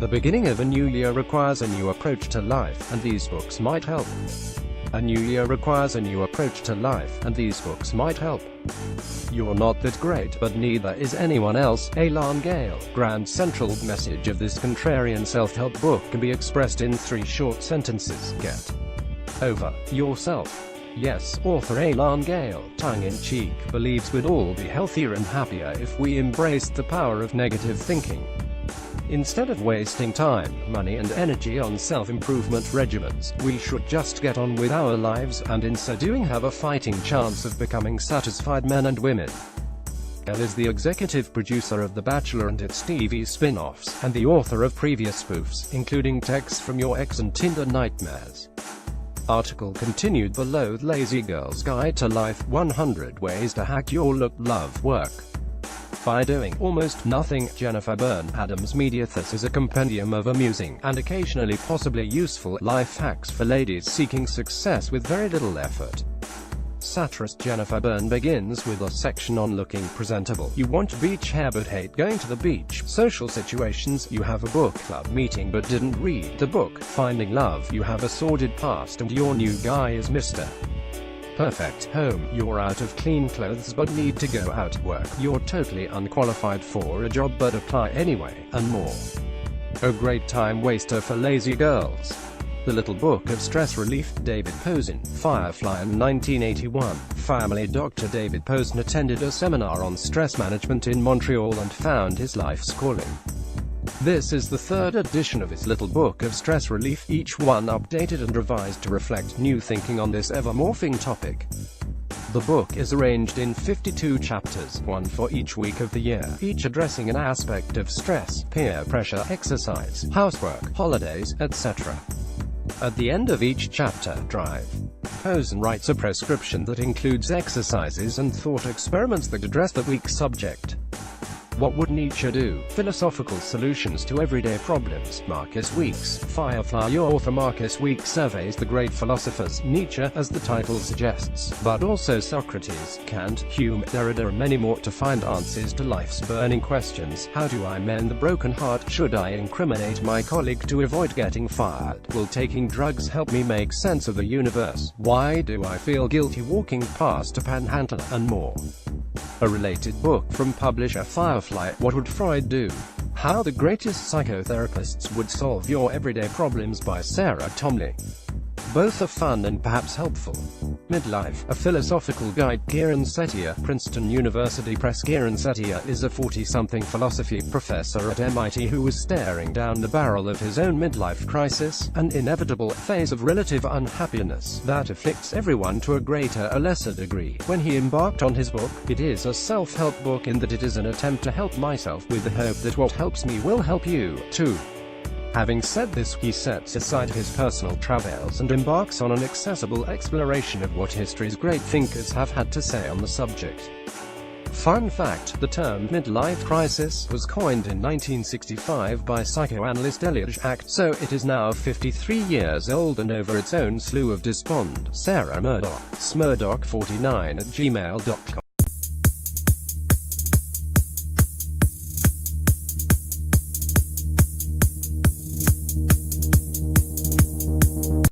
The beginning of a new year requires a new approach to life, and these books might help. A new year requires a new approach to life, and these books might help. You're not that great, but neither is anyone else. Elan Gale. Grand central message of this contrarian self-help book can be expressed in 3 short sentences. Get over yourself. Yes, author Elan Gale, tongue-in-cheek, believes we'd all be healthier and happier if we embraced the power of negative thinking. Instead of wasting time, money and energy on self-improvement regimens, we should just get on with our lives, and in so doing have a fighting chance of becoming satisfied men and women. Gale is the executive producer of The Bachelor and its TV spin-offs, and the author of previous spoofs, including Texts from Your Ex and Tinder Nightmares. Article continued below. The Lazy Girl's Guide to Life: 100 Ways to Hack Your Look, Love, Work. By doing almost nothing. Jennifer Byrne Adams Media. This is a compendium of amusing, and occasionally possibly useful, life hacks for ladies seeking success with very little effort. Satirist Jennifer Byrne begins with a section on looking presentable. You want beach hair but hate going to the beach. Social situations. You have a book club meeting but didn't read the book. Finding love. You have a sordid past and your new guy is Mr. Perfect. Home. You're out of clean clothes but need to go out. Work. You're totally unqualified for a job but apply anyway, and more. A great time waster for lazy girls. The Little Book of Stress Relief. David Posen. Firefly. In 1981, family doctor David Posen attended a seminar on stress management in Montreal and found his life's calling. This is the 3rd edition of his Little Book of Stress Relief, each one updated and revised to reflect new thinking on this ever-morphing topic. The book is arranged in 52 chapters, one for each week of the year, each addressing an aspect of stress, peer pressure, exercise, housework, holidays, etc. At the end of each chapter, Drive. Posen writes a prescription that includes exercises and thought experiments that address the week's subject. What would Nietzsche do? Philosophical solutions to everyday problems. Marcus Weeks. Firefly. Your author Marcus Weeks surveys the great philosophers, Nietzsche, as the title suggests, but also Socrates, Kant, Hume, Derrida and many more, to find answers to life's burning questions. How do I mend the broken heart? Should I incriminate my colleague to avoid getting fired? Will taking drugs help me make sense of the universe? Why do I feel guilty walking past a panhandler? And more. A related book from publisher Firefly, What Would Freud Do? How the Greatest Psychotherapists Would Solve Your Everyday Problems, by Sarah Tomley. Both are fun and perhaps helpful. Midlife, a philosophical guide. Kiran Setia, Princeton University Press. Kiran Setia is a 40-something philosophy professor at MIT who was staring down the barrel of his own midlife crisis, an inevitable phase of relative unhappiness that afflicts everyone to a greater or lesser degree. When he embarked on his book, it is a self-help book in that it is an attempt to help myself with the hope that what helps me will help you, too. Having said this, he sets aside his personal travails and embarks on an accessible exploration of what history's great thinkers have had to say on the subject. Fun fact: the term midlife crisis was coined in 1965 by psychoanalyst Elliot Act, so it is now 53 years old and over its own slew of despond. Sarah Murdoch, smurdoch49@gmail.com